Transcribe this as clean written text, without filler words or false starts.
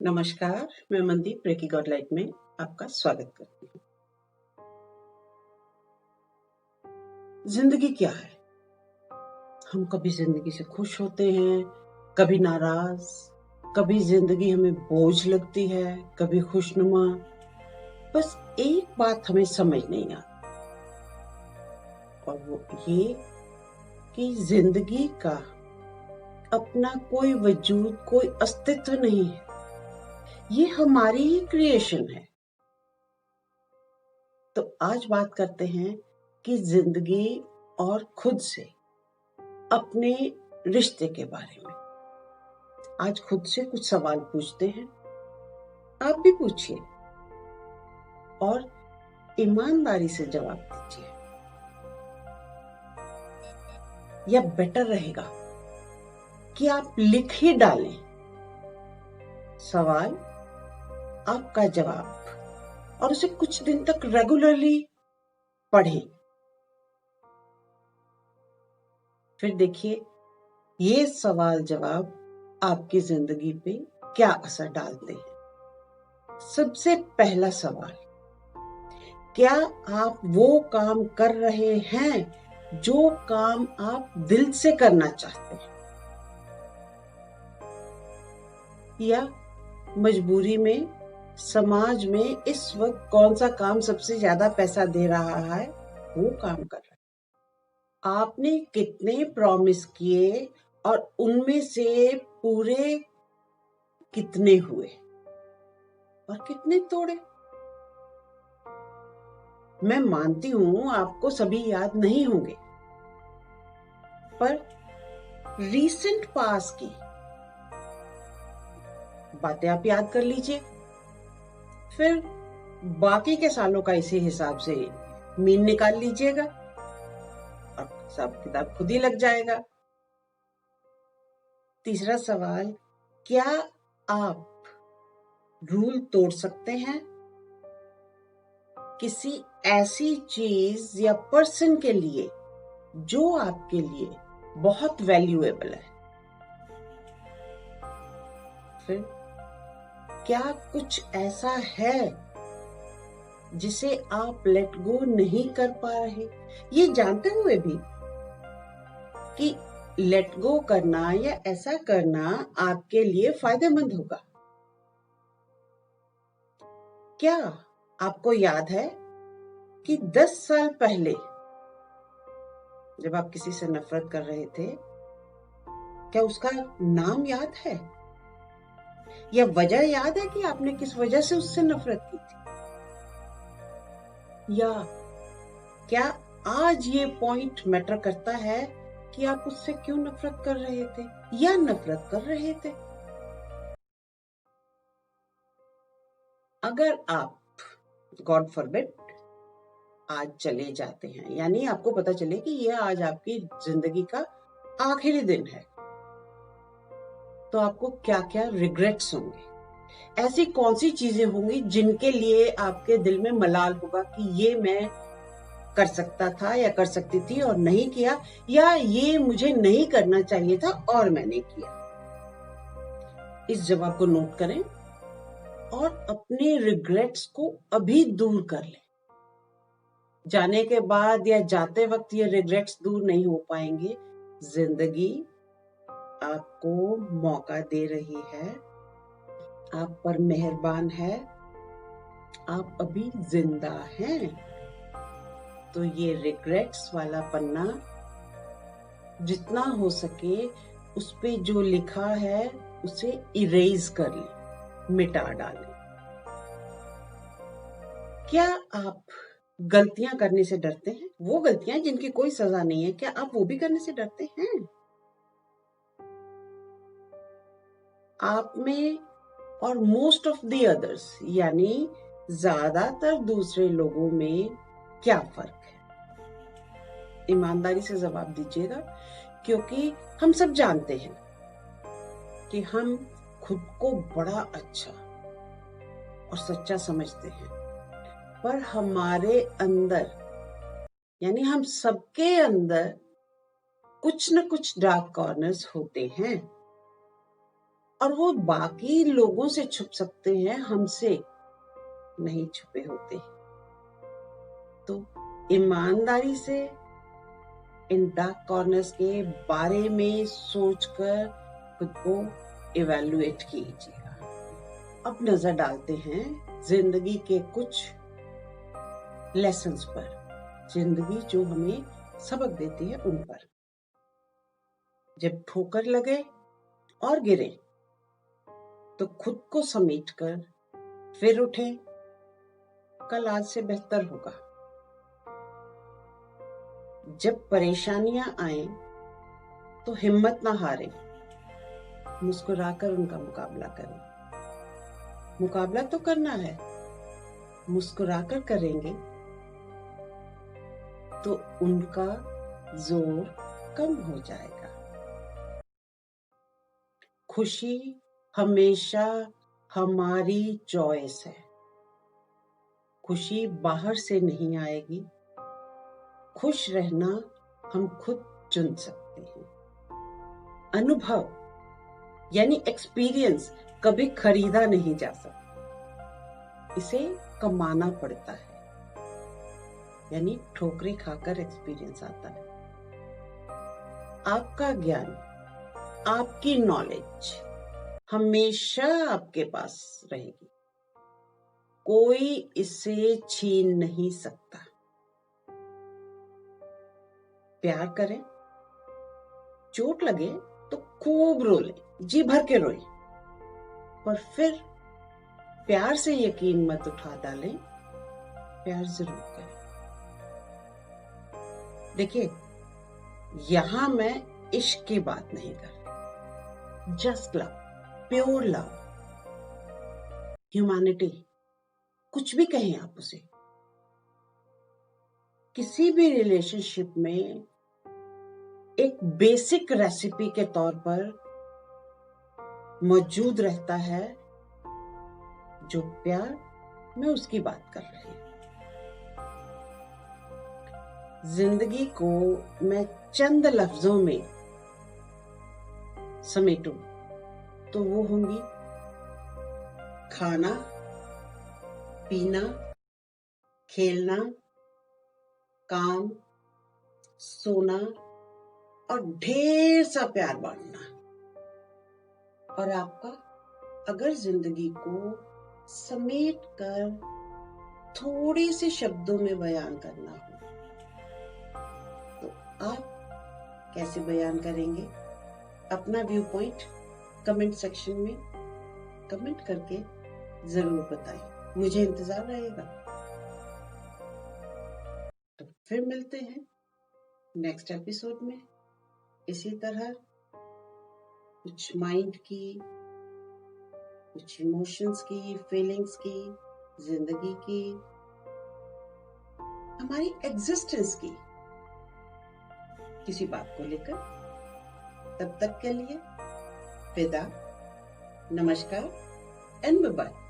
नमस्कार, मैं Mandeep recce God light में आपका स्वागत करती हूँ। जिंदगी क्या है? हम कभी जिंदगी से खुश होते हैं, कभी नाराज, कभी जिंदगी हमें बोझ लगती है, कभी खुशनुमा। बस एक बात हमें समझ नहीं आती, और वो ये कि जिंदगी का अपना कोई वजूद, कोई अस्तित्व नहीं है। ये हमारी ही क्रिएशन है। तो आज बात करते हैं कि जिंदगी और खुद से, अपने रिश्ते के बारे में। आज खुद से कुछ सवाल पूछते हैं, आप भी पूछिए और ईमानदारी से जवाब दीजिए। या बेटर रहेगा कि आप लिख ही डालें सवाल, आपका जवाब, और उसे कुछ दिन तक रेगुलरली पढ़ें। फिर देखिए ये सवाल जवाब आपकी जिंदगी पे क्या असर डालते हैं। सबसे पहला सवाल, क्या आप वो काम कर रहे हैं जो काम आप दिल से करना चाहते हैं, या मजबूरी में, समाज में इस वक्त कौन सा काम सबसे ज्यादा पैसा दे रहा है वो काम कर रहे हैं। आपने कितने प्रॉमिस किए और उनमें से पूरे कितने हुए और कितने तोड़े। मैं मानती हूं आपको सभी याद नहीं होंगे, पर रीसेंट पास की बातें आप याद कर लीजिए। फिर बाकी के सालों का इसी हिसाब से मीन निकाल लीजिएगा और सब किताब खुद ही लग जाएगा। तीसरा सवाल, क्या आप रूल तोड़ सकते हैं किसी ऐसी चीज या पर्सन के लिए जो आपके लिए बहुत वैल्यूएबल है? फिर क्या कुछ ऐसा है जिसे आप लेट गो नहीं कर पा रहे, ये जानते हुए भी कि लेट गो करना या ऐसा करना आपके लिए फायदेमंद होगा? क्या आपको याद है कि 10 साल पहले जब आप किसी से नफरत कर रहे थे, क्या उसका नाम याद है या वजह याद है कि आपने किस वजह से उससे नफरत की थी? या क्या आज ये पॉइंट मैटर करता है कि आप उससे क्यों नफरत कर रहे थे या नफरत कर रहे थे? अगर आप गॉड फॉरबिड आज चले जाते हैं, यानी आपको पता चले कि यह आज आपकी जिंदगी का आखिरी दिन है, तो आपको क्या क्या रिग्रेट्स होंगे? ऐसी कौन सी चीजें होंगी जिनके लिए आपके दिल में मलाल होगा कि ये मैं कर सकता था या कर सकती थी और नहीं किया, या ये मुझे नहीं करना चाहिए था और मैंने किया? इस जवाब को नोट करें और अपने रिग्रेट्स को अभी दूर कर लें। जाने के बाद या जाते वक्त ये रिग्रेट्स दूर नहीं हो पाएंगे। जिंदगी आपको मौका दे रही है, आप पर मेहरबान है, आप अभी जिंदा हैं। तो ये रिग्रेट्स वाला पन्ना जितना हो सके उस पे जो लिखा है उसे इरेज कर लें, मिटा डालें। क्या आप गलतियां करने से डरते हैं? वो गलतियां जिनकी कोई सजा नहीं है, क्या आप वो भी करने से डरते हैं? आप में और मोस्ट ऑफ द अदर्स, यानी ज्यादातर दूसरे लोगों में क्या फर्क है? ईमानदारी से जवाब दीजिएगा, क्योंकि हम सब जानते हैं कि हम खुद को बड़ा अच्छा और सच्चा समझते हैं, पर हमारे अंदर, यानी हम सबके अंदर कुछ न कुछ डार्क कॉर्नर्स होते हैं। और वो बाकी लोगों से छुप सकते हैं, हमसे नहीं छुपे होते। तो ईमानदारी से इन डार्क कॉर्नर्स के बारे में सोचकर खुद को इवैल्यूएट कीजिएगा। अब नजर डालते हैं जिंदगी के कुछ लेसन्स पर, जिंदगी जो हमें सबक देती है उन पर। जब ठोकर लगे और गिरे तो खुद को समेटकर फिर उठे, कल आज से बेहतर होगा। जब परेशानियां आए तो हिम्मत ना हारे, मुस्कुराकर उनका मुकाबला करें। मुकाबला तो करना है, मुस्कुराकर करेंगे तो उनका जोर कम हो जाएगा। खुशी हमेशा हमारी चॉइस है। खुशी बाहर से नहीं आएगी, खुश रहना हम खुद चुन सकते हैं। अनुभव यानी एक्सपीरियंस कभी खरीदा नहीं जा सकता, इसे कमाना पड़ता है। यानी ठोकरें खाकर एक्सपीरियंस आता है। आपका ज्ञान, आपकी नॉलेज हमेशा आपके पास रहेगी, कोई इसे छीन नहीं सकता। प्यार करें, चोट लगे तो खूब रोले, जी भर के रोए, पर फिर प्यार से यकीन मत उठा डालें, प्यार जरूर करें। देखिए, यहां मैं इश्क की बात नहीं कर रही, just love, pure love, humanity, कुछ भी कहें आप उसे। किसी भी रिलेशनशिप में एक बेसिक रेसिपी के तौर पर मौजूद रहता है जो प्यार, मैं उसकी बात कर रही हूं। जिंदगी को मैं चंद लफ्जों में समेटूं तो वो होंगी खाना, पीना, खेलना, काम, सोना और ढेर सा प्यार बांटना। और आपका अगर जिंदगी को समेट कर थोड़े से शब्दों में बयान करना हो तो आप कैसे बयान करेंगे? अपना व्यू पॉइंट कमेंट सेक्शन में कमेंट करके जरूर बताएं, मुझे इंतजार रहेगा। तो फिर मिलते हैं नेक्स्ट एपिसोड में। इसी तरह कुछ माइंड की, कुछ इमोशंस की, फीलिंग्स की, जिंदगी की, हमारी एग्जिस्टेंस की किसी बात को लेकर। तब तक के लिए विदा, नमस्कार एंड बाय बाय।